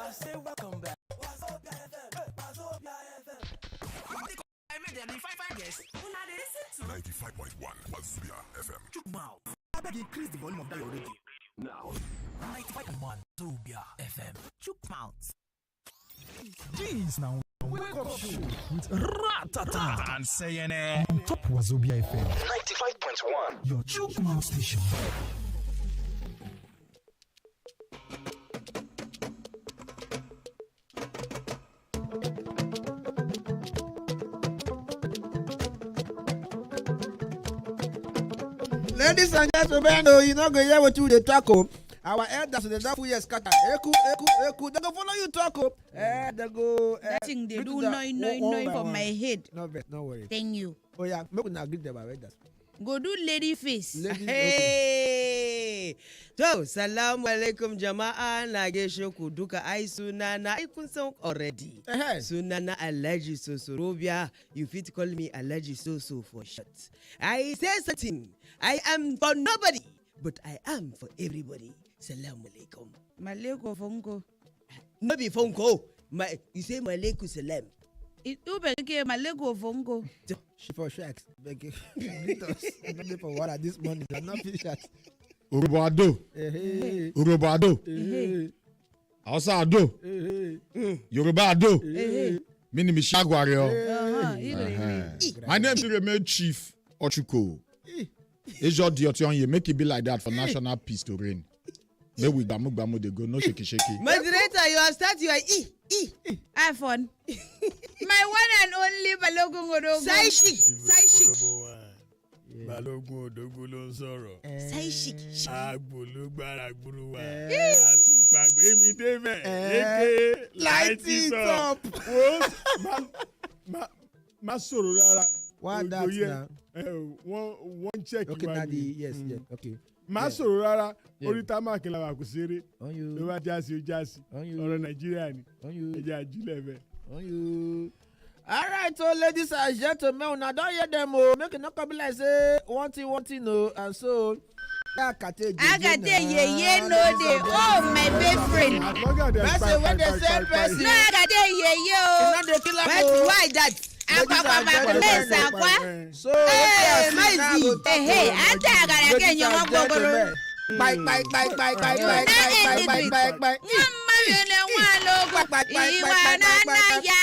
I say welcome back. Wazobia FM. Wazobia FM. I made them 5 guests. Who now they listen to 95.1 Wazobia FM. Chook mouth. I beg you increase the volume of that radio. Now 95.1 Wazobia FM. Chook mouth. Jeez, now wake up show with Ratata and CNN on top Wazobia FM 95.1. your chook mouth station. Ladies and gentlemen, you know go hear what you dey talk o. Our elders dey don full year scatter. Eku. They go follow you talk o. They go. That thing they do no for my head. No vex, no worry. Thank you. Oh yeah, make una greet them our elders. Go do lady face. Ladies, Hey! So, salamu alaikum jama'a na gaishe ku duka ai sunana ai kun san already. Sunana Alhaji Sosorobia. You fit call me Alhaji Soso for short. I say something. I am for nobody, but I am for everybody. Salamu alaikum. Maleko fonko. No be fonko. You say malaikum salam. Ube ke maleko fonko. She for shacks. Beg you. Greet us. I'm not there for water this morning. I'm not finished yet. Urubado. Hey. Urubado. Hey. Hausa Ado. Hey. Yoruba Ado. Hey. Mini Mishagwario. My name is Remain Chief Ochuko. It's your duty on you. Make it be like that for national peace to reign. May we bamu they go no shaky. Moderator, you have started your Have fun. My one and only Balogun Odogun. Say chic. Balogun Odogun ló ń sọ̀rọ̀. Say chic. Agbo ló gbára gbúrú wa. Àtùpàgbé mi débẹ̀. Eke Light it up. Má sọ̀rọ̀ rárá. Why that now? Wọ́n check Okay, wa now the ni. yes. Okay. Má sọ̀rọ̀ rárá. Orí támákì la wà kò ṣeré. On you. Ló bá jásí ó jásí. On you. Ọ̀rọ̀ Nàìjíríà ni. On you. Ẹja àjílẹ̀ bẹ́ẹ̀. On you. All right, so ladies and gentlemen, now don't hear them. Make it not come like say one thing, no, and so. Agate ye no dey. Oh my best friend. Person when they say person. No agate ye Not the killer. Why that? So, Hey, ata agara ke nyon gogoro. Bye. Nyamale nwa logo. Iwa na ya.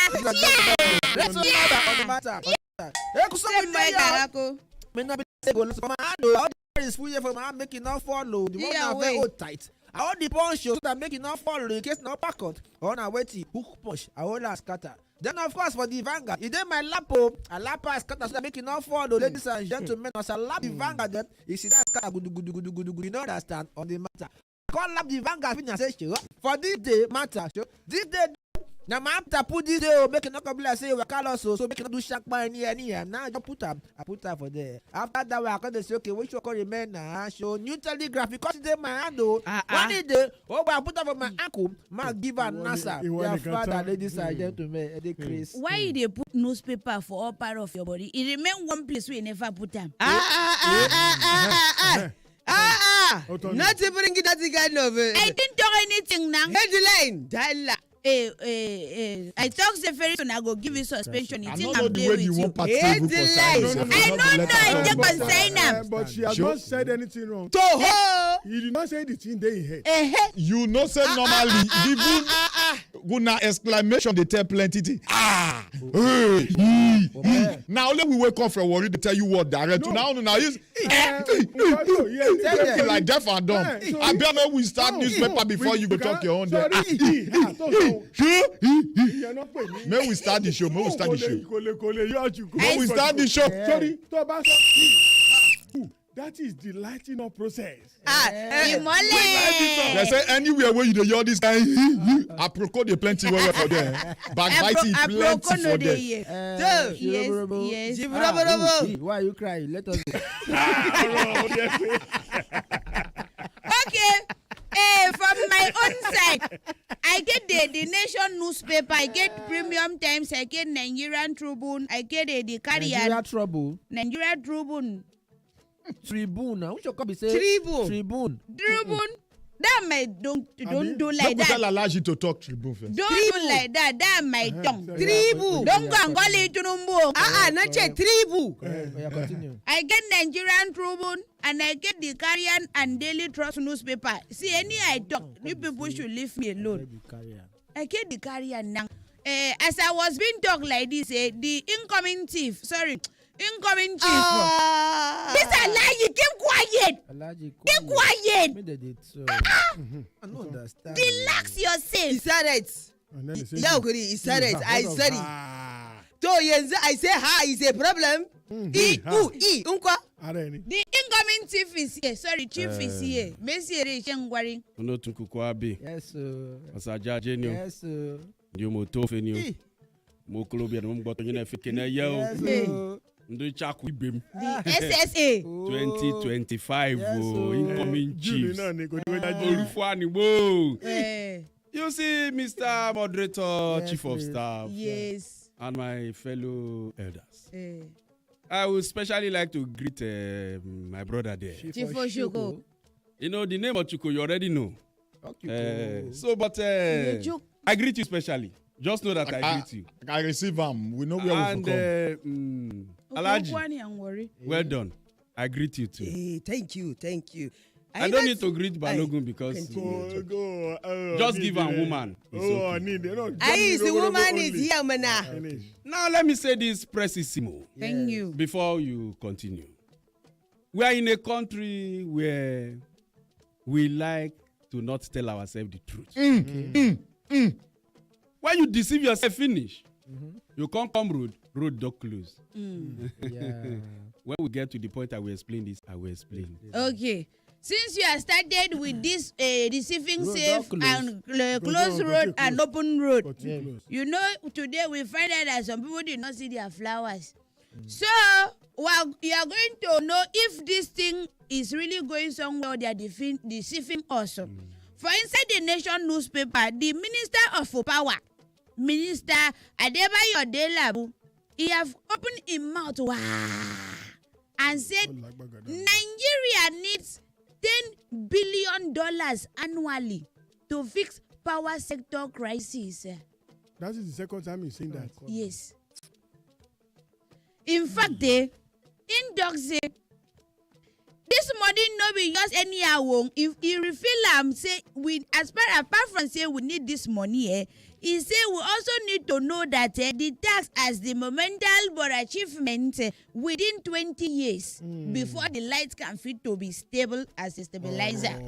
Is full for my making not follow. The one are very tight. I want the punch so that make it not follow in case not pack out. I want to wait hook punch. I want to scatter. Then of course for the vanguard, it then my lapo, a lapa scatter so that make it not follow. Ladies and gentlemen, as I lap the vanguard, then you see that scatter good. You know understand on the matter. Call up the vanguard finish for this day matter. This day. Now, my after put this day, make it not come like say we call us so make it not do shack by any. Now I put up for there. After that, we are going to say, okay, which will remain now. Show new telegraph because it's my hand. One day, I put up for my uncle, my giver NASA. Your father, ladies and gentlemen, the Chris. Why they put newspaper for all part of your body? It remain one place we never put them. Not to bring it that kind of. I didn't do anything now. Headline. Dala. I talk the very soon. I go give you suspension. I It's don't in know and the play way with you you. want party group for silence. I don't know. I just consign them. But she has not said anything wrong. Toho. You did not say the thing they in here. You know say normally even guna exclamation they tell plenty thing. Now only we wake up from worry they tell you what direct. Now is like deaf and dumb. I better we start newspaper before you go talk your own there. May we start the show. May we start the show. Sorry, that is the lighting up process. They say anywhere where you do all this kind, aproko dey plenty well for them. Backbiting plenty for them. Yes. Why are you crying? Let us go. Okay. From my own side, I get the Nation newspaper, I get Premium Times, I get Nigerian Tribune, I get the Carrier. Nigeria Tribune. Tribune. Which you copy say? Tribune. That my don't do like Don't tell that. Alaji to talk tribune first. Don't do like that. That my tongue. Tribu. Don't go and call it Tunumbu. Not a tribu. Continue. I get Nigerian Tribune and I get the Carrion and Daily Trust newspaper. See, any I talk, you people should leave me alone. I get the Carrion now. As I was being talked like this, the incoming chief. This Alaji, keep quiet. Keep quiet. I don't understand. Relax yourself. He said it. Yeah, he said it. I said it. So I say hi is a problem. Unkwa. The incoming chief is here. Sorry, chief is here. Messi Rechengwari. Ono tukukwabi. Yes, sir. Osaja jenyo. Yes, sir. Ndio motofe niyo. Mo kolobia no mboto nyina fike na ya o. Yes, sir. Ndo chaku ibem. The SSA. 2025 incoming chiefs. Yes, Olufuani mo. You see, Mr. Moderator, Yes, Chief of please. Staff, Yes. and my fellow elders. I would especially like to greet my brother there. Chief Oshoko. You know, the name of Chuko, you already know. But Chook. I greet you specially. Just know that I greet you. I receive him. We know where we come. Alaji, well done. I greet you too. Hey, thank you. I don't need to greet Balogun because just give a woman. The woman is here, mana. Now let me say this precisely Thank you. before you continue. We are in a country where we like to not tell ourselves the truth. When you deceive yourself, finish. You can't come road door close. Yeah. When we get to the point I will explain this, I will explain. Okay. Since you have started with this deceiving Road safe close. and close road and open road, you know, today we find out that some people did not see their flowers. So, well, you are going to know if this thing is really going somewhere or they are deceiving us. For inside the Nation newspaper, the Minister of Power, Minister Adebayo Delabu, he have opened his mouth and said Nigeria needs $10 billion annually to fix power sector crisis. That is the second time he's saying that. Yes. In fact, in dog say this money no be just anyhow. If he refill say we apart from say we need this money, he say we also need to know that the tax as the momental but achievement within 20 years before the light can fit to be stable as a stabilizer.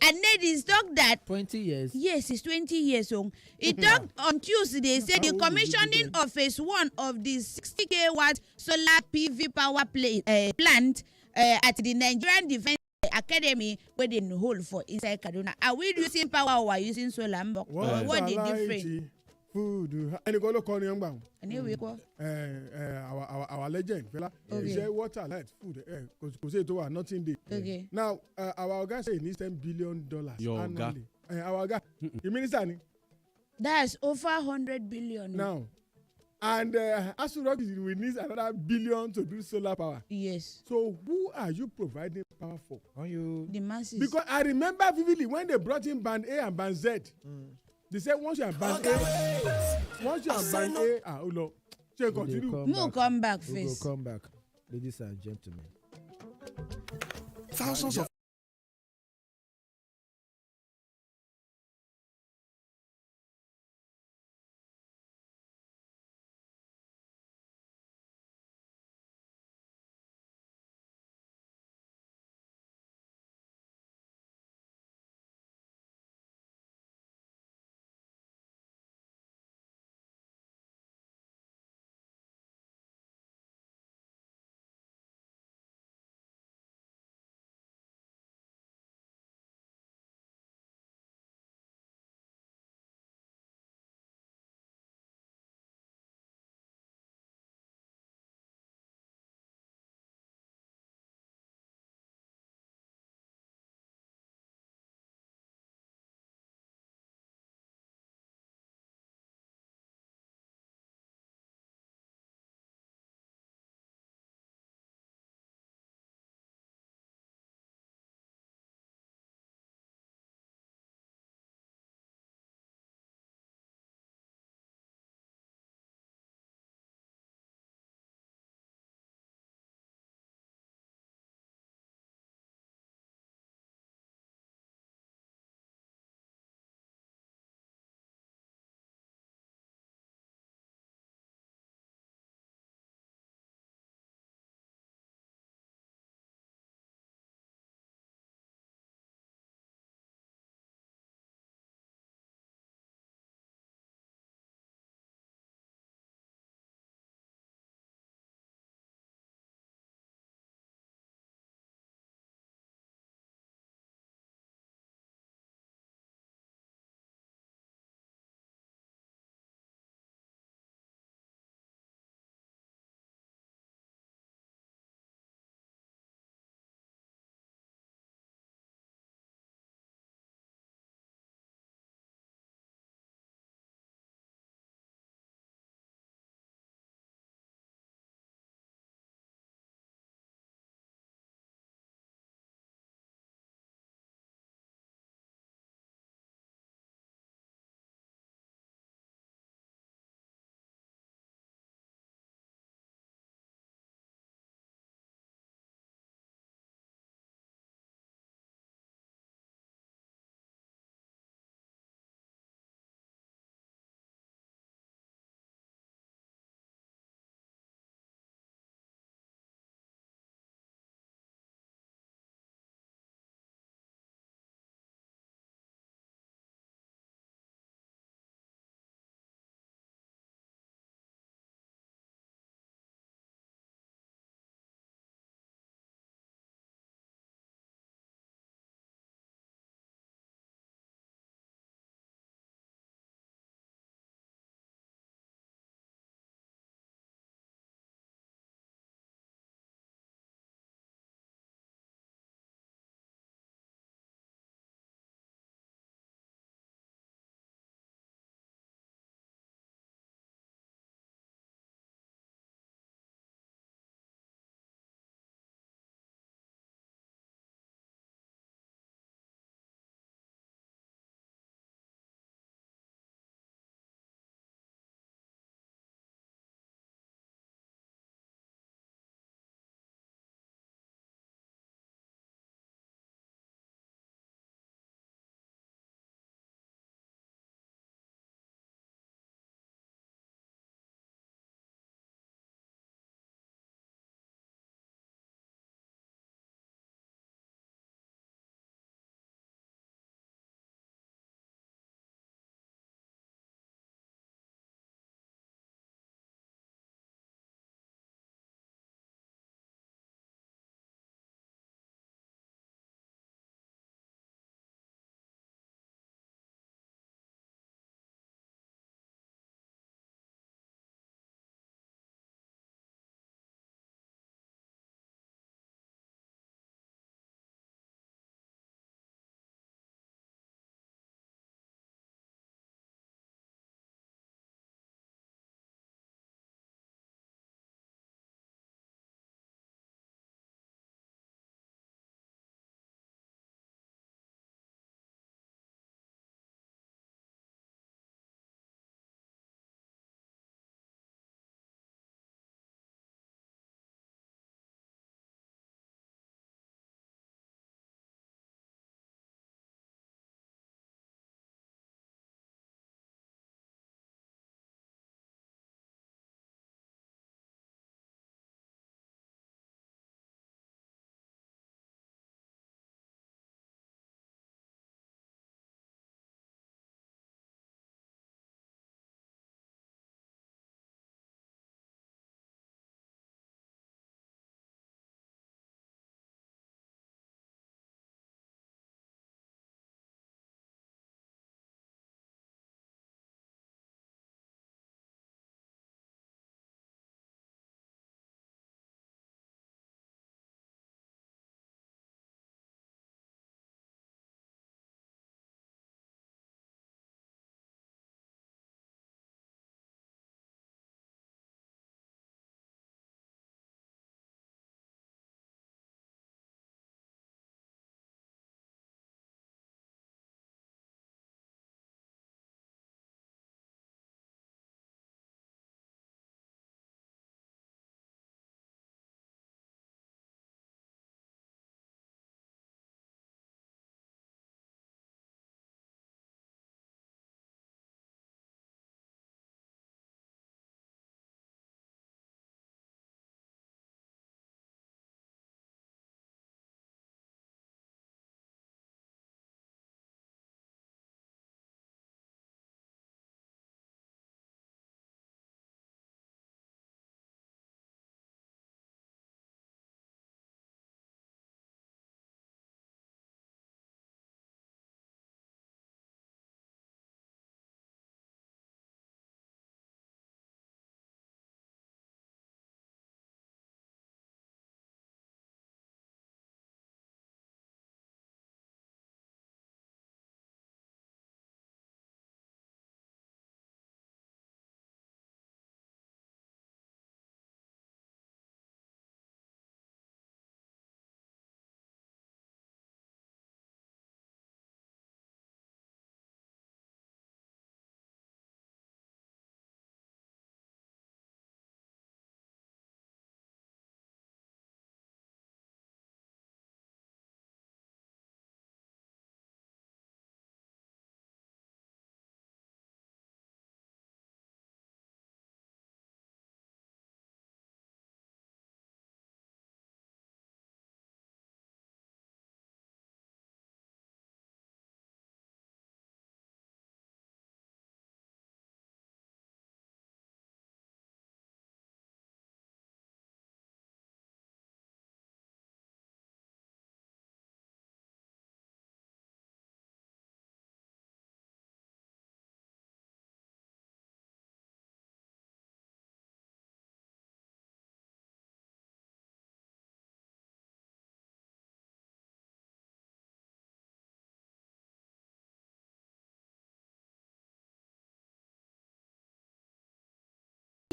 And then he talked that 20 years. Yes, it's 20 years old. He talked on Tuesday, said the commissioning of phase 1 of the 60 kilowatt solar PV power plant at the Nigerian Defense Academy where they hold for inside Kaduna. Are we using power or are we using solar? What the difference? Food. And go look on young man. Anyway, Our legend, fella. He say water, light, food, because say to nothing day. Okay. Now, our guy say he needs $10 billion annually. Our guy, the minister. That's over 100 billion. Now, and as we need another billion to do solar power. Yes. So who are you providing power for? The masses. Because I remember vividly when they brought in band A and band Z. They said once you are band A, continue. We'll come back We'll first. come back, ladies and gentlemen. Thousands of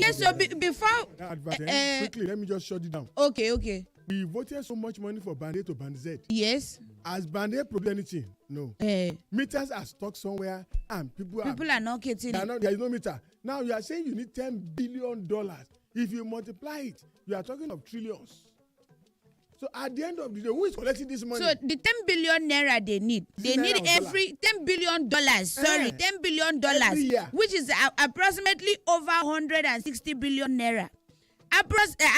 Okay, so before quickly, let me just shut it down. Okay. We voted so much money for Band A to Band Z. Yes. Has Band A produced anything? No. Meters are stuck somewhere and people are not getting it. There is no meter. Now you are saying you need $10 billion. If you multiply it, you are talking of trillions. So at the end of the day, who is collecting this money? So the 10 billion naira they need every $10 billion. Sorry, $10 billion, which is approximately over 160 billion naira.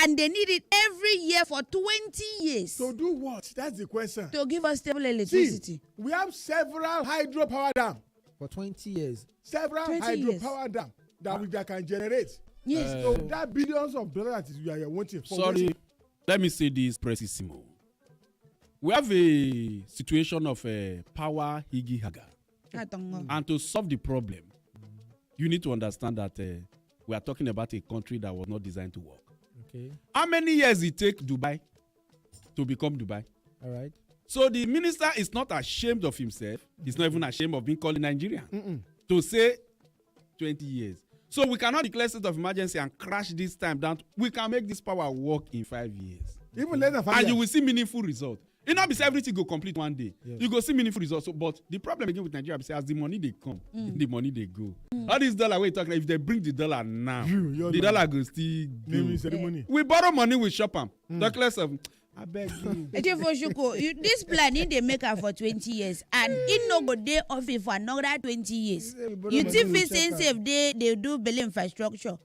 And they need it every year for 20 years. To do what? That's the question. To give us stable electricity. See, we have several hydropower dams. For 20 years. Several hydropower dams that can generate. Yes. So that billions of dollars that you are wanting for. Sorry, let me say this precisely. We have a situation of power higi haga. And to solve the problem, you need to understand that we are talking about a country that was not designed to work. Okay. How many years it take Dubai to become Dubai? All right. So the minister is not ashamed of himself. He's not even ashamed of being called Nigerian. To say 20 years. So we cannot declare state of emergency and crash this time down. We can make this power work in 5 years. Even less than 5 years. And you will see meaningful results. It not be say everything go complete one day. Yes. You go see meaningful results. So, but the problem again with Nigeria is as the money they come, the money they go. All this dollar we talking, if they bring the dollar now, the dollar go still go. We borrow money, we shop them. Talk less of. I beg you. This planning they make for 20 years and it no go day off it for another 20 years. You think if they do build infrastructure.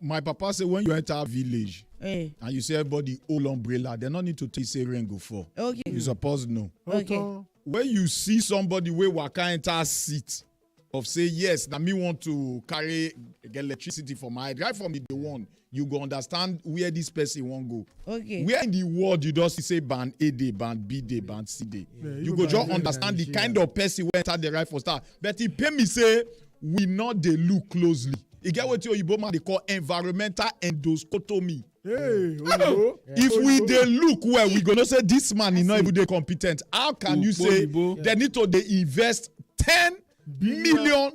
My papa say when you enter a village and you see everybody hold umbrella, they don't need to tell you say rain go fall. Okay. You suppose no. Okay. When you see somebody wey waka enter seat of say yes, na me want to get electricity for my head, right from the day one, you go understand where this person wan go. Okay. Where in the world you just say band A day, band B day, band C day. You go just understand the kind of person wey enter the right for start. But he pay me say we not dey look closely. You get what Oyibo man they call environmental endoscopy. If we dey look well, we gonna say this man is not even dey competent. How can you say they need to invest $10 million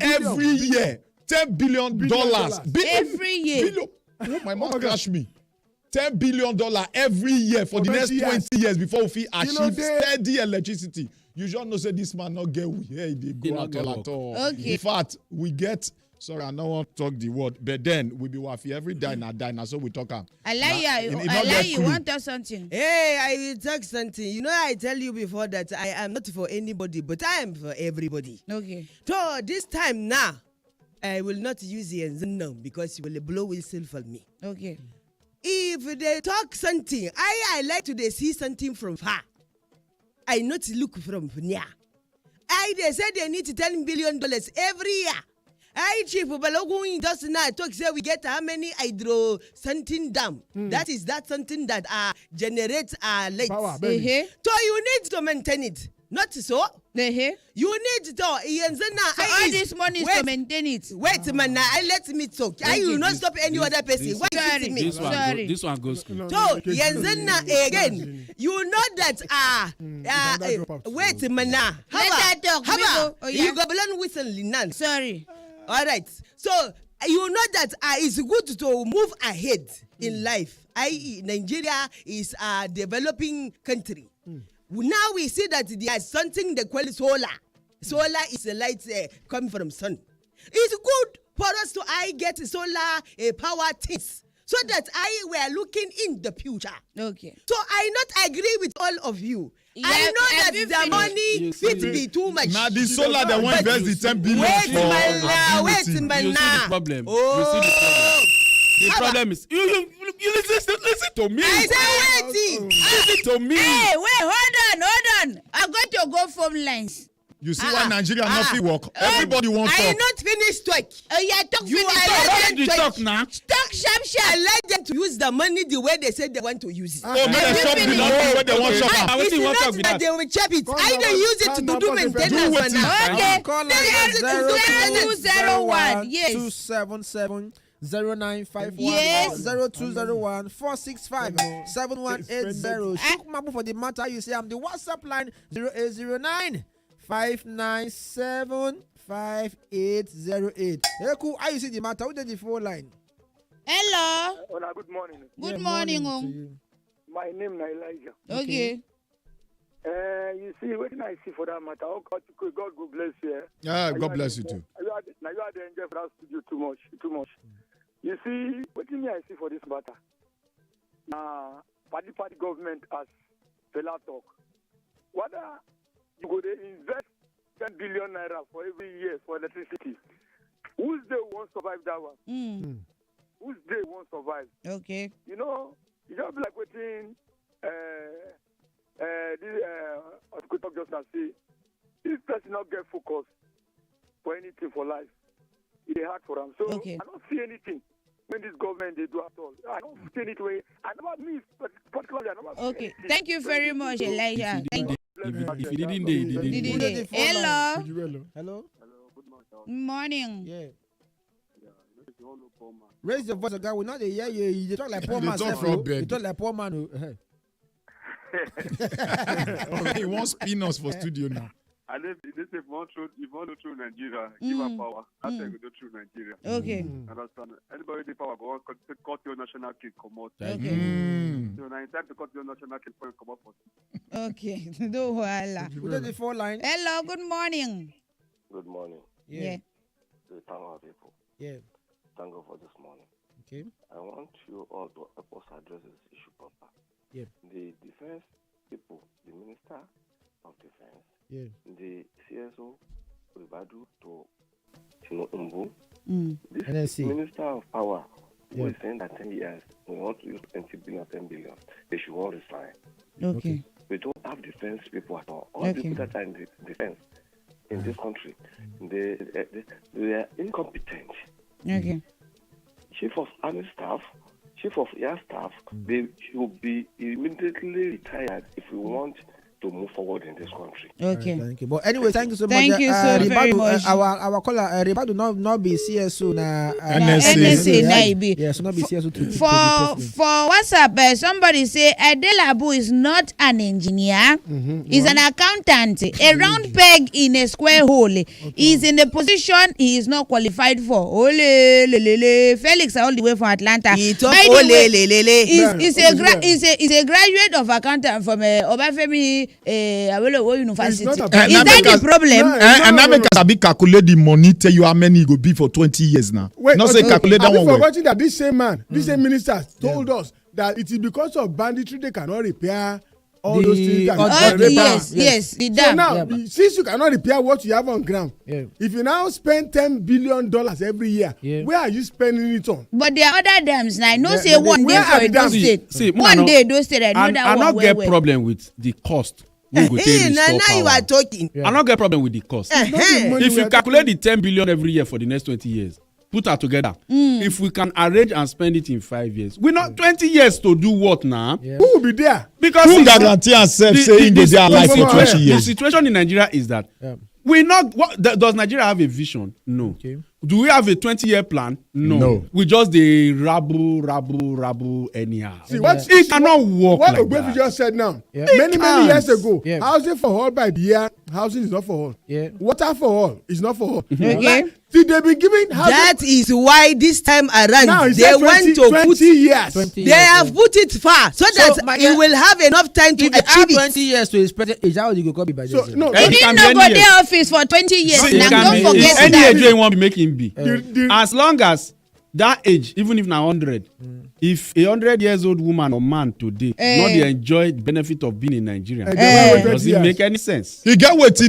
every year? $10 billion every year. Oh, my mom crash me. $10 billion every year for the next 20 years before we achieve steady electricity. You just know say this man not get where they go at all. Okay. In fact, we get. Sorry, I don't want to talk the word, but then we be wafi every diner, so we talk. I like you want to something. Hey, I will talk something. You know, I tell you before that I am not for anybody, but I am for everybody. Okay. So this time now, I will not use the no because you will blow whistle for me. Okay. If they talk something, I like to see something from far. I not look from near. They said they need $10 billion every year. Chief Balogun just now talk say we get how many hydro something dam. That is something that generates light. Power, So you need to maintain it. Not so. You need to all this money is to maintain it. Wait, man, let me talk. I will not stop any other person. Why you me? This one goes. So again, you know that wait, man. You go blown whistle now. Sorry. All right. So you know that it's good to move ahead in life. I.e., Nigeria is a developing country. Now we see that there is something they call solar. Solar is a light coming from sun. It's good for us to get solar power things so that we are looking in the future. Okay. So I not agree with all of you. I know that the money fit be too much. Now the solar they want invest the $10 billion wait, man. You see the problem. The problem is you listen to me. I say waiting. Listen to me. Hey, wait, hold on. I'm going to go phone lines. You see why Nigeria not fit work? Everybody wants talk. I not finished talk. You are talk now. Talk sharp. I like them to use the money the way they say they want to use it. Oh, make them shop the money where they want shop. It's not that they will chop it. I don't use it to do maintenance. Okay. Call us 0201. Yes. 277 0951 yes. 0201 465 7180. Shook Mabu for the matter. You say I'm the WhatsApp line 0809 597 5808. Hey, cool. How you see the matter? Who did the phone line? Hello. Good morning. Good morning. My name is Elijah. Okay. You see, what I see for that matter, God go bless you. Yeah, God bless you too. Now you are the angel for that studio too much. You see, what I see for this matter? Party government as Fela talk. Whether you go to invest 10 billion naira for every year for electricity, who's the one survive that one? Who's the one survive? Okay. You know, you just be like waiting. This talk just now say, this person not get focus for anything for life. It's hard for them. So I don't see anything when this government they do at all. I don't see anything. I never me particularly. I never. Okay. Thank you very much, Elijah. Thank you. If you didn't, they didn't. Hello. Hello. Good morning. Yeah. Raise your voice, guy. We not hear you. You talk like poor man. You talk like poor man. He wants spin us for studio now. And if you want to through Nigeria, give her power. That's how you go through Nigeria. Okay. Understand? Anybody with power go cut your national cake come out. Okay. So now it's time to cut your national cake point come out for you. Okay. No wala. The four line. Hello. Good morning. Good morning. Yeah. The town people. Yeah. Thank God for this morning. Okay. I want you all to help us address this issue proper. Yeah. The defense people, the Minister of Defense, the CSO, Ribadu to Umbu, this Minister of Power, who is saying that 10 years, we want to use 20 billion, 10 billion, they should all resign. Okay. We don't have defense people at all. All people that are in the defense in this country, they are incompetent. Okay. Chief of Army Staff, Chief of Air Staff, they should be immediately retired if we want to move forward in this country. Okay. Thank you. But anyway, thank you so much. Thank you so very much. Our caller, Ribadu not be CSO na NSA na Yes, not be CSO to for WhatsApp. Somebody say Adelabu is not an engineer. He's an accountant. A round peg in a square hole. He's in a position he is not qualified for. Ole lelele. Felix all the way from Atlanta. He's a graduate of accountant from Obafemi Awolowo University. Is that the problem? And now make us calculate the money, tell you how many it go be for 20 years now. Wait, not say calculate that one. Have you forgotten that this same man, this same minister told us that it is because of banditry they cannot repair all those things. Yes, the dam. So now, since you cannot repair what you have on ground, if you now spend $10 billion every year, where are you spending it on? But there are other dams now. I know say one day for Edo State. See, one day Edo State. I know that one. I not get problem with the cost. Now you are talking. I not get problem with the cost. If you calculate the 10 billion every year for the next 20 years, put that together. If we can arrange and spend it in 5 years, we not 20 years to do what now? Who will be there? Because who guarantee ourselves saying they are alive for 20 years? The situation in Nigeria is that we not. Does Nigeria have a vision? No. Okay. Do we have a 20-year plan? No. We just the rabble anyhow. See, it cannot work what like Ogbefi that. just said now. Many years ago, housing for all by the year, housing is not for all. Water for all is not for all. Okay. See, they've been giving housing. That is why this time around now, they want to 20 put years. 20 they have put it far so that he will have enough time to achieve it. 20 years to his present age, how you go be by this? He didn't know go their office for 20 years. Now don't forget any that. age you want to make him be. As long as that age, even if now 100, if a 100-years-old woman or man today not dey enjoy the benefit of being in Nigeria, does it make any sense? You get what they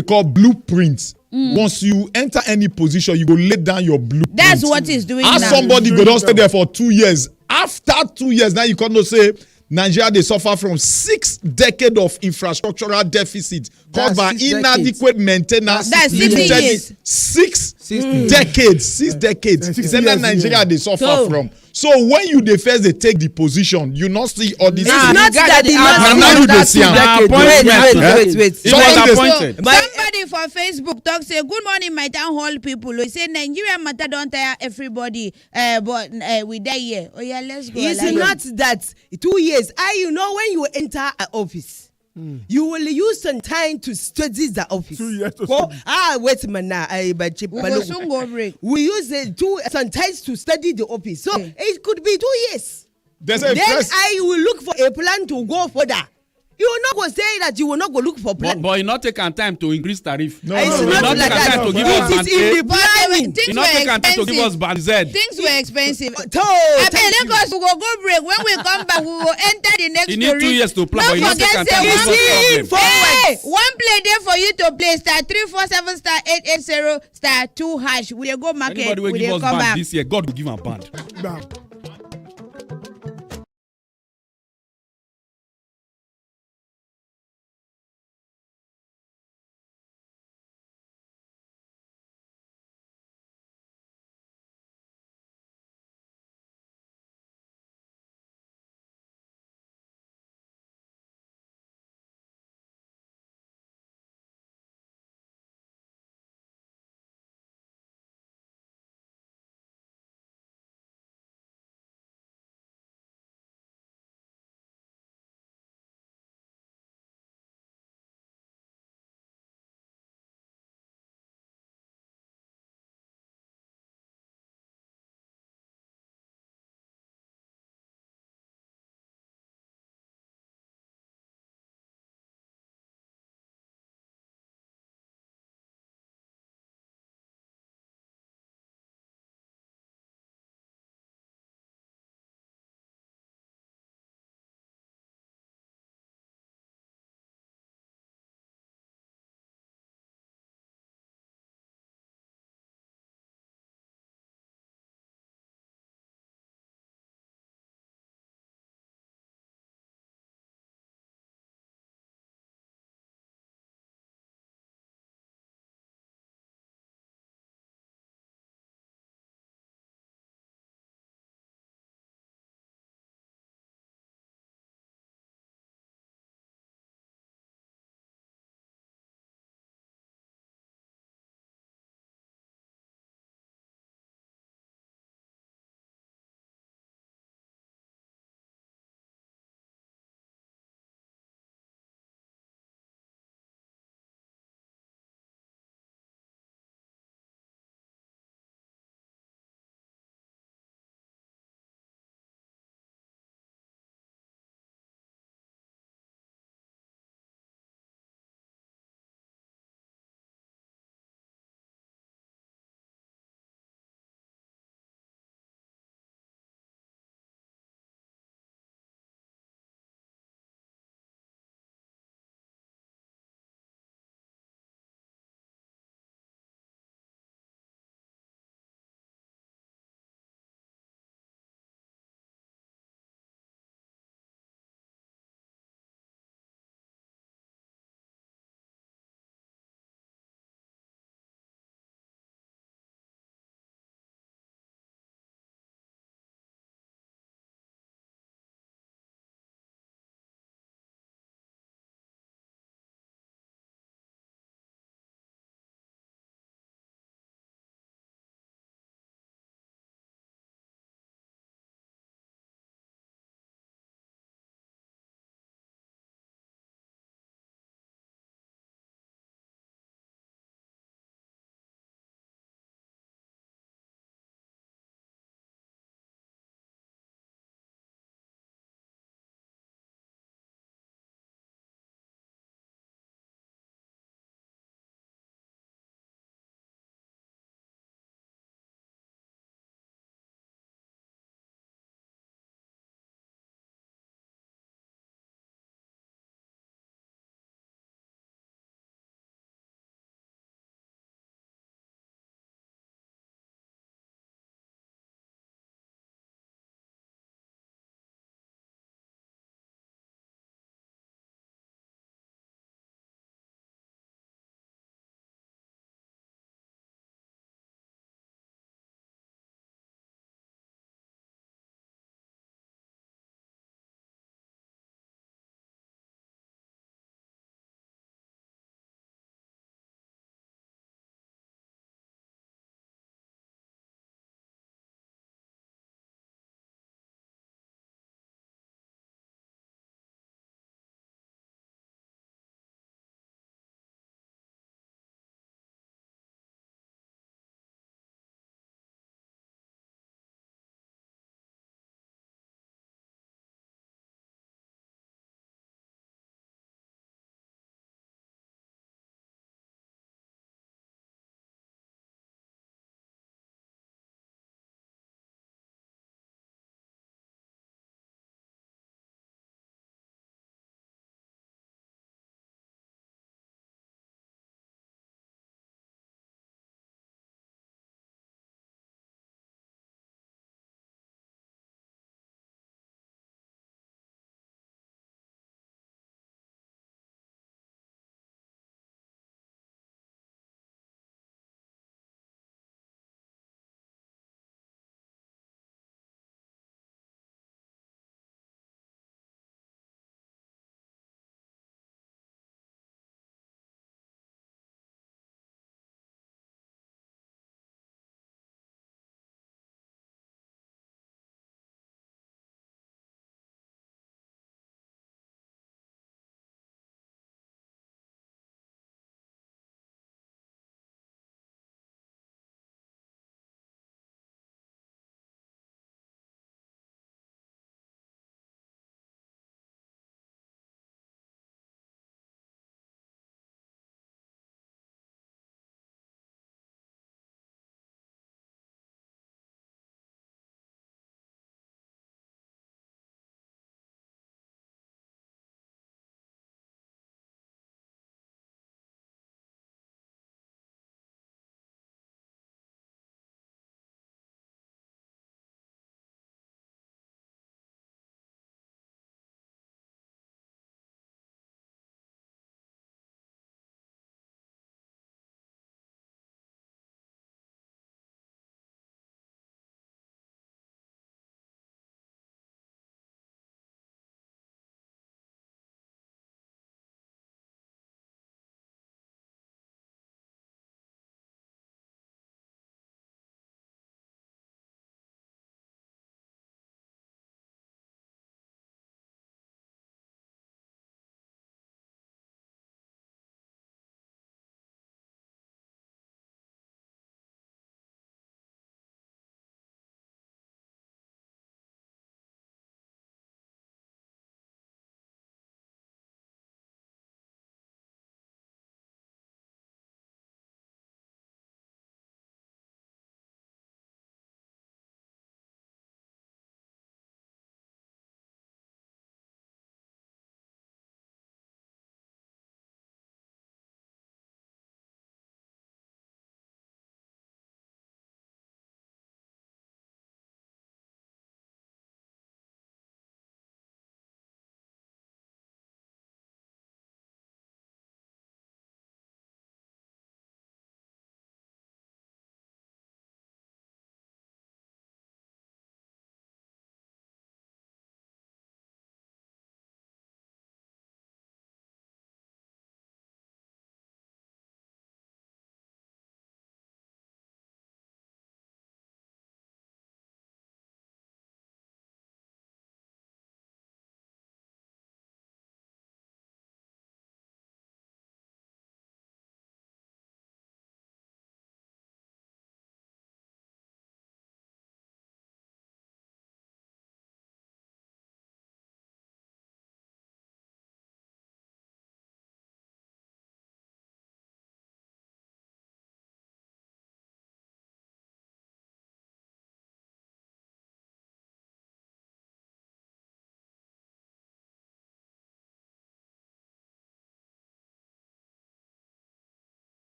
call blueprint. Once you enter any position, you go lay down your blueprint. That's what he's doing now. As somebody go don stay there for 2 years. After 2 years, now you can't say Nigeria they suffer from 6 decades of infrastructural deficit caused by inadequate maintenance. That's 60 years. 6 decades. 6 decades. It's that Nigeria they suffer from. So when you the first they take the position, you not see all this. It's not that wait. He was appointed. Somebody for Facebook talk say good morning my town hall people. We say Nigeria matter don't tire everybody. But we die here. Oh yeah, let's go. It's not that 2 years. You know when you enter an office, You will use some time to study the office. 2 years to wait a minute. We will soon go break. We use some time to study the office. So it could be 2 years. Then I will look for a plan to go further. You will not go say that you will not go look for plan. But you not take time to increase tariff. No, it's not like that. To give us it is in the planning. You not take time to give us band Z. Things were expensive. Let us go break. When we come back, we will enter the next story. You need 2 years to plan, but you not take time to give us one play there for you to play *347*880*2#. We go market. Anybody will give us band this year, God will give a band.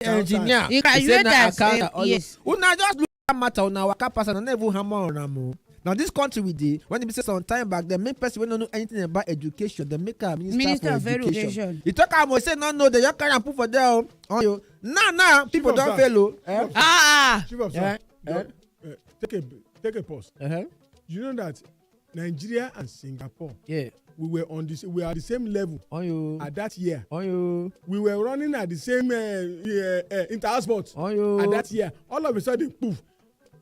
engineer. You graduate as yes. Una just look at matter on our person and never hammer on am. Now this country we did when they say some time back, the main person we don't know anything about education, the make a minister of education. You talk about say no, they just can't put for there on you. Nah, people don't fail. Take a pause. You know that Nigeria and Singapore, we are at the same level at that year. We were running at the same inter-sport at that year. All of a sudden, poof.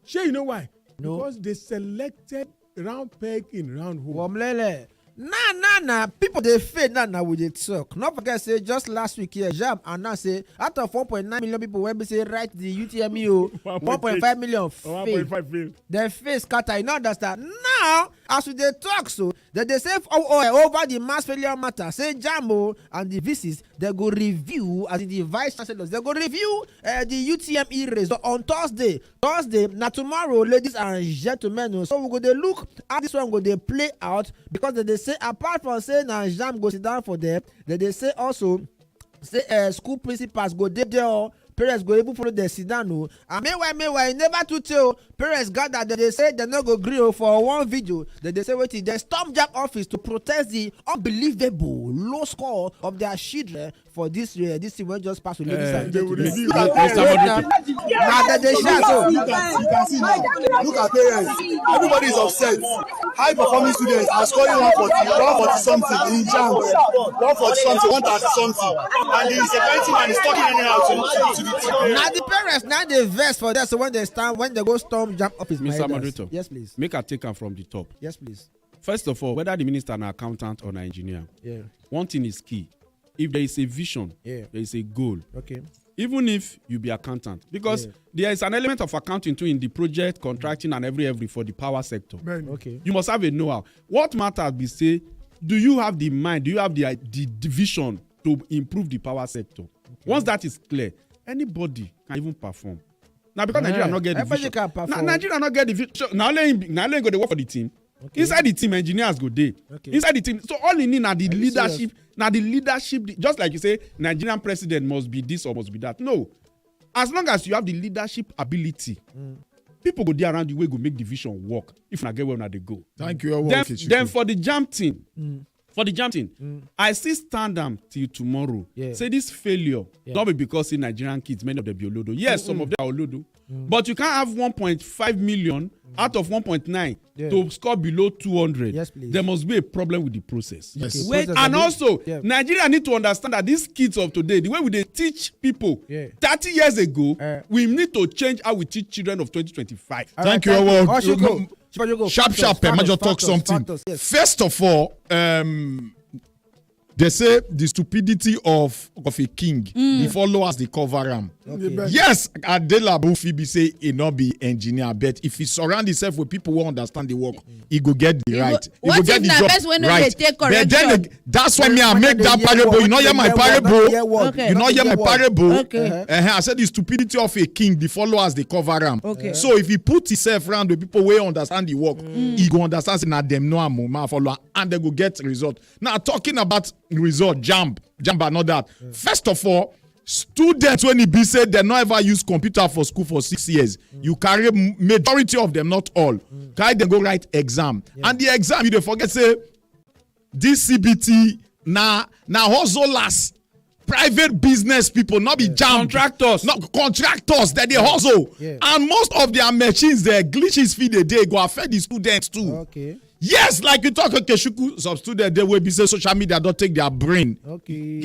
Sure, you know why? No. Because they selected round peg in round hole. Nah. People they fail now with the talk. Not forget say just last week here, JAMB announced say out of 1.9 million people when we say write the UTME 1.5 million fail. Their face scatter. You know understand? Now as we they talk so that they say over the mass failure matter. Say JAMB and the VCs they go review as in the vice chancellors. They go review the UTME result on Thursday. Now tomorrow, ladies and gentlemen. So we go they look at this one go they play out because they say apart from saying now JAMB go sit down for them, they say also say school principals go there. Parents go able follow the sit down and meanwhile never to tell parents gather that they say they no go gree for one video that they say wait they storm JAMB office to protest the unbelievable low score of their children for this year. This thing will just pass to ladies and gentlemen. You can see now. Look at parents. Everybody is upset. High performing students are scoring 140 something in JAMB, 140 something, 130 something, and the security man is talking anyhow to the now the parents now they vex for that. So when they go storm JAMB office, Mr. Moderator, yes please, make a take from the top. Yes please. First of all, whether the minister an accountant or an engineer, one thing is key. If there is a vision, there is a goal. Okay. Even if you be accountant, because there is an element of accounting too in the project, contracting, and every for the power sector. Okay. You must have a know-how. What matters be say, do you have the mind? Do you have the vision to improve the power sector? Okay. Once that is clear, anybody can even perform. Now because Nigeria not get the vision. Nigeria not get the vision. Now let go to work for the team. Okay. Inside the team, engineers go there. Okay. Inside the team, so all you need are the leadership. Now the leadership, just like you say, Nigerian president must be this or must be that. No, as long as you have the leadership ability, people go there around the way go make the vision work. If not get where they go. Thank you. Then for the JAMB team, I still stand them till tomorrow. Say this failure don't be because in Nigerian kids, many of them be Olodo. Yes, some of them are Olodo. But you can't have 1.5 million out of 1.9 to score below 200. Yes, please. There must be a problem with the process. Yes. Okay. And also, Nigeria need to understand that these kids of today, the way we they teach people 30 years ago, we need to change how we teach children of 2025. Thank you. Sharp. I just talk something. First of all, they say the stupidity of a king, the followers they cover him. Okay. Yes, Adela Bufibi say he not be engineer, but if he surround himself with people who understand the work, he go get the right. He go get the job right. But then that's why me I make that parable. You know hear my parable. Okay. You know hear my parable. Okay. I said the stupidity of a king, the followers they cover him. Okay. So if he put himself around with people who understand the work, he go understand say na them know am follow and they go get result. Now talking about result, JAMB are not that. First of all, students when he be said they not ever use computer for school for 6 years. You carry majority of them, not all. Carry them go write exam, and the exam you dey forget say this CBT na hustlers, private business people, not be JAMB contractors that they hustle, and most of their machines their glitches feed a day go affect the students too. Okay. Yes, like you talk okay, Shuku, some students they will be say social media don't take their brain. Okay.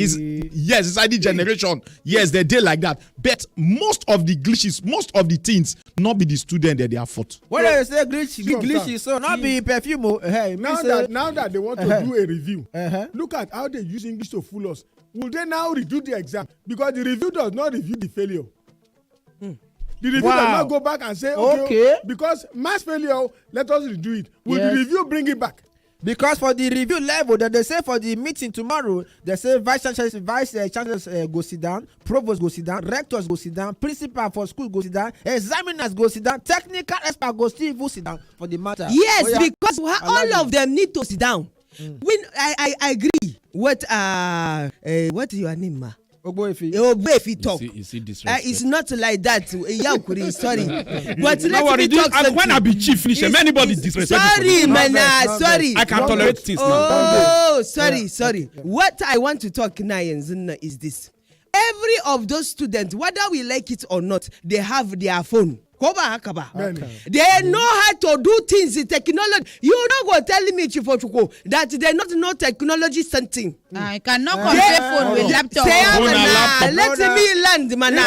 Yes, it's ID generation. Yes, they did like that. But most of the glitches, most of the things, not be the student that they are fault. When I say glitches, so not be perfume. Hey, now that they want to do a review, look at how they use English to fool us. Will they now redo the exam? Because the review does not review the failure. The review does not go back and say, okay, because mass failure, let us redo it. Will the review bring it back? Because for the review level, that they say for the meeting tomorrow, they say vice chancellors go sit down, provost go sit down, rectors go sit down, principal for school go sit down, examiners go sit down, technical expert go still sit down for the matter. Yes, because all of them need to sit down. When I agree. What is your name, ma? Ogbuefi talk. You see disrespect. It's not like that. Yankuri, sorry. But let me talk something. When I be chief finish, anybody disrespect. Sorry, man. Sorry. I can tolerate things now. Oh, sorry. What I want to talk now is this. Every of those students, whether we like it or not, they have their phone. They know how to do things in technology. You not go telling me, Chief Ochuko, that they not know technology something. I cannot compare phone with laptop. Let me land, man. My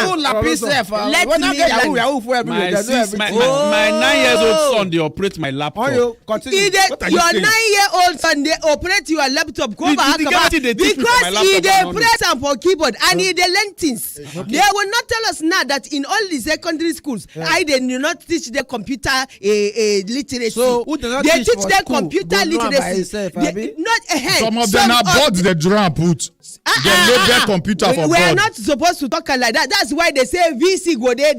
9-year-old son, they operate my laptop. Your 9-year-old son, they operate your laptop. Because he they press and for keyboard and he they learn things. They will not tell us now that in all the secondary schools, they do not teach the computer literacy. So they teach them computer literacy. Some of them are boards they draw and put. They load their computer for board. We are not supposed to talk like that. That's why they say VC go there,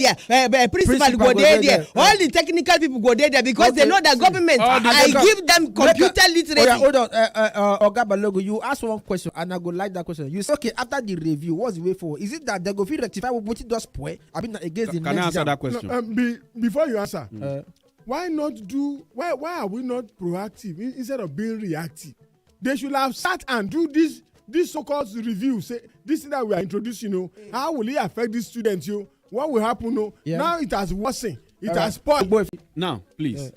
principal go there. All the technical people go there because they know that government I give them computer literacy. Hold on, Oga Balogo, you asked one question and I go like that question. You say okay after the review, what's the way forward? Is it that they go feel rectify what it does spoil? I mean against the next. Can I answer that question? No, before you answer, why are we not proactive instead of being reactive? They should have sat and do this so-called review. Say this thing that we are introducing, how will it affect these students? What will happen? Now it has worsened. It has spoiled. Now, please.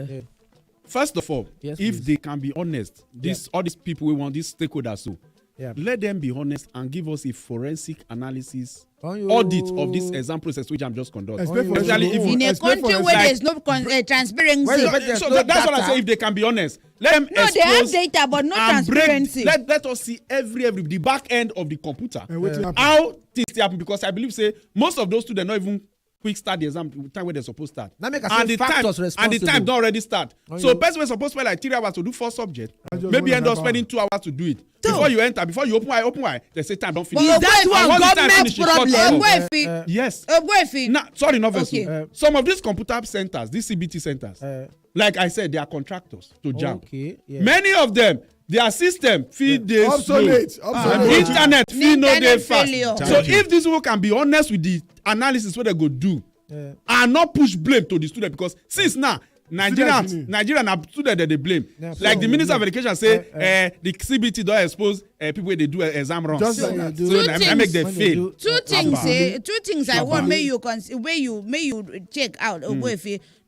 First of all, if they can be honest, all these people we want, these stakeholders, let them be honest and give us a forensic analysis audit of this exam process which I'm just conducting. Especially if in a country where there is no transparency. So that's what I say. If they can be honest, let them expose. They have data but no transparency. Let us see the back end of the computer. How things happen, because I believe most of those students not even quick start the exam time where they're supposed to start. And the time don't already start. So person was supposed to spend like 3 hours to do 4 subjects. Maybe end up spending 2 hours to do it. Before you enter, before you open wide, they say time don't finish. Is that one government problem? Yes. Sorry, not okay. Some of these computer centers, these CBT centers, like I said, they are contractors to JAM. Many of them, their system feed they obsolete. Internet feed no dey fast. So if these people can be honest with the analysis what they go do, and not push blame to the student, because since now Nigeria na student that they blame. Like the Minister of Education say, the CBT don't expose people when they do exam wrong. Just like that. So that make them fail. Two things I want may you check out.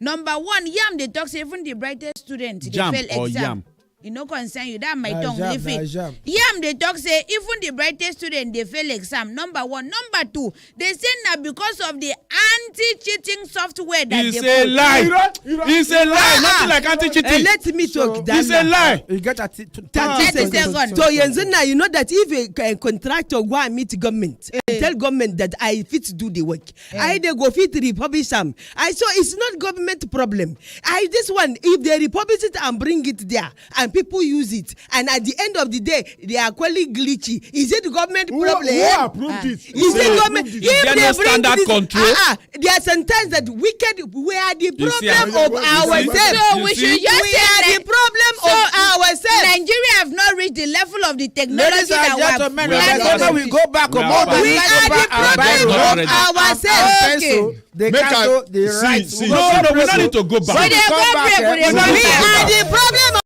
Number one, yam they talk say even the brightest student they fail exam. Yam. You no concern you that my tongue if it. Yam they talk say even the brightest student they fail exam. Number one. Number two, they say now because of the anti-cheating software that it's a lie. It's a lie. Nothing like anti-cheating. Let me talk. It's a lie. You get 30 seconds. So Yenzina, you know that if a contractor go and meet government, tell government that I fit do the work, I they go fit republish them. So it's not government problem. This one if they republish it and bring it there and people use it, and at the end of the day they are quite glitchy. Is it the government problem? Who approved it? Is it government? If they they bring standard this, control. There are sometimes that we are the problem of ourselves. So we should just say the problem of ourselves. Nigeria have not reached the level of the technology that we have. We go back. We are the problem of ourselves. They can't do the right. No, we don't need to go back. We are the problem.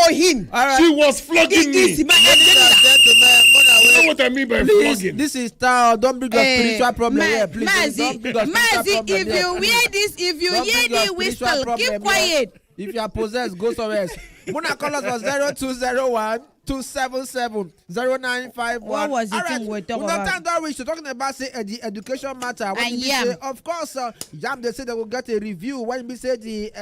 for him. She was flogging me. He is my agenda. You know what I mean by flogging? This is style. Don't bring a spiritual problem here, please. Mazi, if you wear this, if you hear the whistle, keep quiet. If you are possessed, go somewhere else. Muna call us on 0201 277 0951. What was the thing we're talking about? We're talking about say the education matter. When say, of course, Jam they say they will get a review. When we say the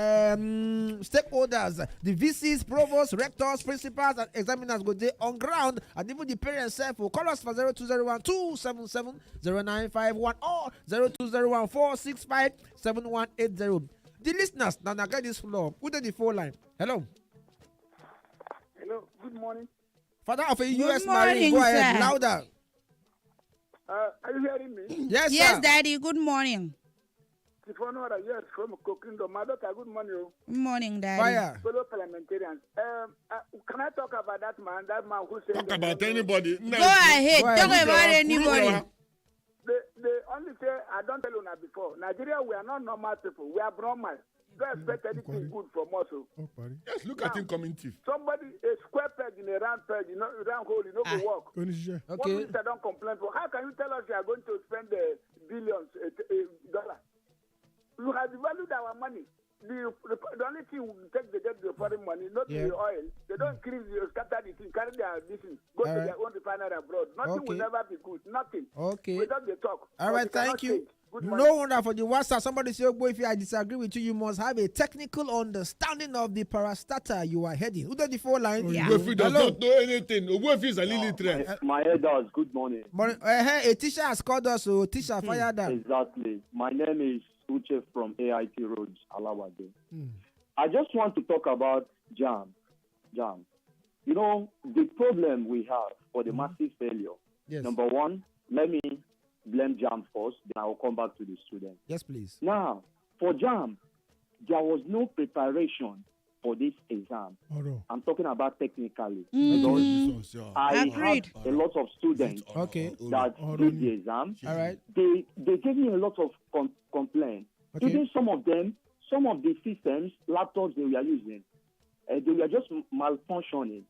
stakeholders, the VCs, provosts, rectors, principals, and examiners go there on ground, and even the parents self will call us for 0201 277 0951 or 0201 465 7180. The listeners, now get this floor. Who did the phone line? Hello. Hello. Good morning. Father of a U.S. Marine, go ahead, louder. Are you hearing me? Yes, sir. Yes, Daddy. Good morning. Yes, from Kokindo. My daughter, good morning. Good morning, Daddy. Fire. Fellow parliamentarians. Can I talk about that man? That man who said. Talk about anybody. Go ahead. Talk about anybody. They only say, I don't tell you now before. Nigeria, we are not normal people. We are Brahmas. Don't expect anything good from us. Yes, look at him coming thief. Somebody, a square peg in a round peg, round hole, you know, go walk. Okay. One minister don't complain for. How can you tell us you are going to spend billions dollars? You have devalued our money. The only thing we take they get the foreign money, not the oil. They don't increase the scatter the thing, carry their business, go to their own refinery abroad. Nothing will never be good. Nothing. Okay. Without the talk. All right, thank you. No wonder for the WhatsApp. Somebody say, "Oh, if I disagree with you, you must have a technical understanding of the parastatal you are heading." Who did the phone line? Ogbuefi does not know anything. Ogbuefi is a illiterate. My elders, good morning. A teacher has called us, so teacher fire that. Exactly. My name is Uche from AIT Roads, Alawade. I just want to talk about JAM. You know, the problem we have for the massive failure. Yes. Number one, let me blame JAM first, then I will come back to the students. Yes, please. Now, for JAM, there was no preparation for this exam. I'm talking about technically. Because I had a lot of students that did the exam. All right. They gave me a lot of complaints. Even some of them, some of the systems, laptops they were using, they were just malfunctioning.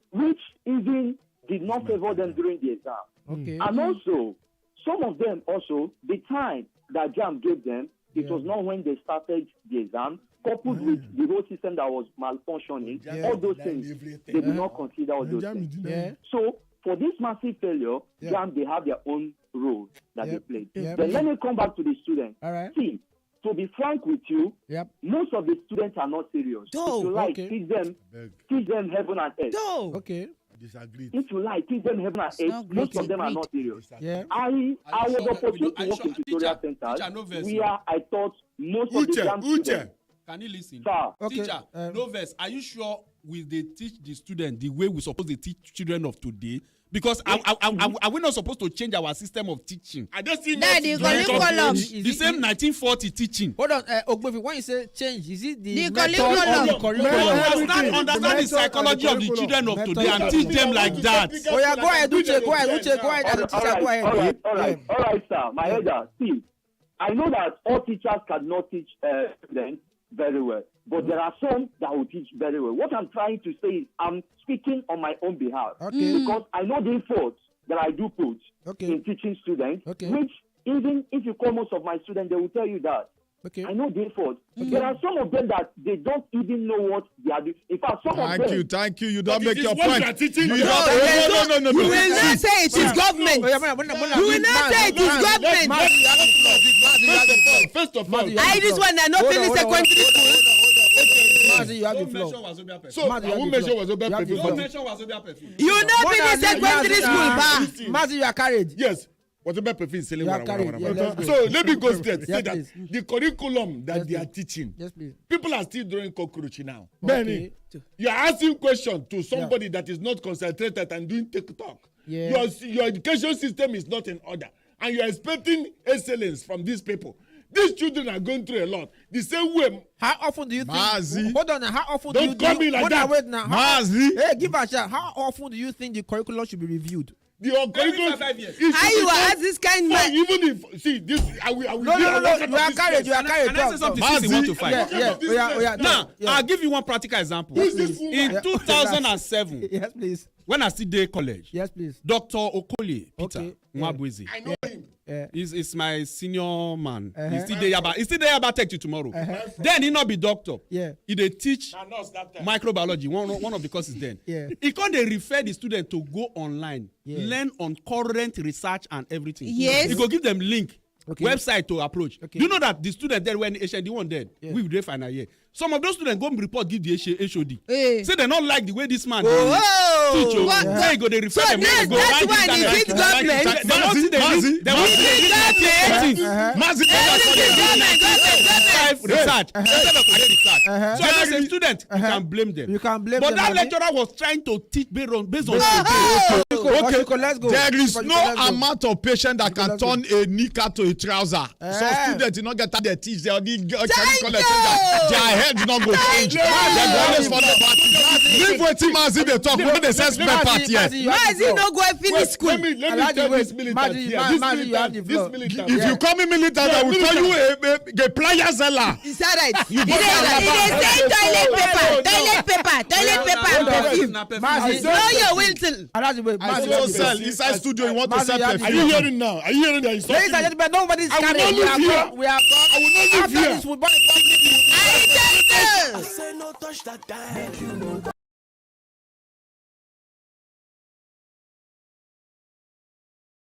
Which even did not favor them during the exam. And also, some of them also, the time that JAM gave them, it was not when they started the exam, coupled with the whole system that was malfunctioning, all those things, they did not consider all those things. So, for this massive failure, JAM, they have their own role that they play. Then let me come back to the students. See, to be frank with you, most of the students are not serious. If you like, teach them heaven and earth. If you like, teach them heaven and earth. Most of them are not serious. I was opportunity to work in tutorial centers where I taught most of the JAM students. Can you listen? Sir. Teacher, Noves, are you sure will they teach the student the way we supposed to teach children of today? Because are we not supposed to change our system of teaching? I don't see the curriculum. The same 1940 teaching. Hold on, Ogbuefi, when you say change, is it the curriculum? Understand the psychology of the children of today and teach them like that. Oh yeah, go ahead, Uche, go ahead. All right, sir. My elder, see, I know that all teachers cannot teach students very well, but there are some that will teach very well. What I'm trying to say is I'm speaking on my own behalf because I know the efforts that I do put in teaching students, which even if you call most of my students, they will tell you that. I know the effort. There are some of them that they don't even know what they are doing. In fact, some of them... Thank you. You don't make your point. You will not say it is government. You will not say it is government. First of all, I this one are not in secondary school. You have the floor. So, I won't mention Wazobia perfume. Don't mention Wazobia perfume. You not finish secondary school, Mazi, you are carried. Yes. Wazobia perfume is selling. Yeah, so, let me go straight. Say that the curriculum that they are teaching, please. People are still doing cockroach now. Benny, you are asking questions to somebody that is not concentrated and doing TikTok. Your education system is not in order. And you are expecting excellence from these people. These children are going through a lot. The same way. How often do you think? Mazi. Hold on. How often Don't do you call me like that. Wait now. Mazi. Hey, give a shot. How often do you think the curriculum should be reviewed? The curriculum. How you ask this kind man? Even if see this, I will. No. You are carried. Can I say something? 1 to 5. Yeah. Now, I'll give you one practical example. In 2007, yes, please. When I still there college, yes, please. Dr. Okoli Peter Nwabweze. I know him. He's my senior man. He's still there about take you tomorrow. Then he not be doctor. Yeah. He dey teach microbiology, one of the courses then. Yeah. He can't refer the student to go online, learn on current research and everything. Yes. He go give them link. Okay. Website to approach. Okay. You know that the student there when HND one dead, we will final year. Some of those students go and report give the HOD. Say they not like the way this man teach. Say he go they refer them. That's why they hit government. They want to research instead of research. So as a student, you can blame them. You can blame but them. But that lecturer was trying to teach based on. Okay, let's go. There is no amount of patient that can turn a knicker to a trouser. So students do not get that they teach. They their head not go change. They go always follow back. Leave wetin Mazi dey talk when they say spare part here. Mazi no go finish school. Let me tell this militant here. This militant. If you call me militant, I will tell you a plier seller. Is that right? He dey say toilet paper. Mazi, know your will till. I will sell inside studio. You want to sell perfume? Are you hearing now? Are you hearing that? Ladies and gentlemen, nobody's carrying. We are gone. I will not live After here. this, we'll burn the public. I just I say no touch that time.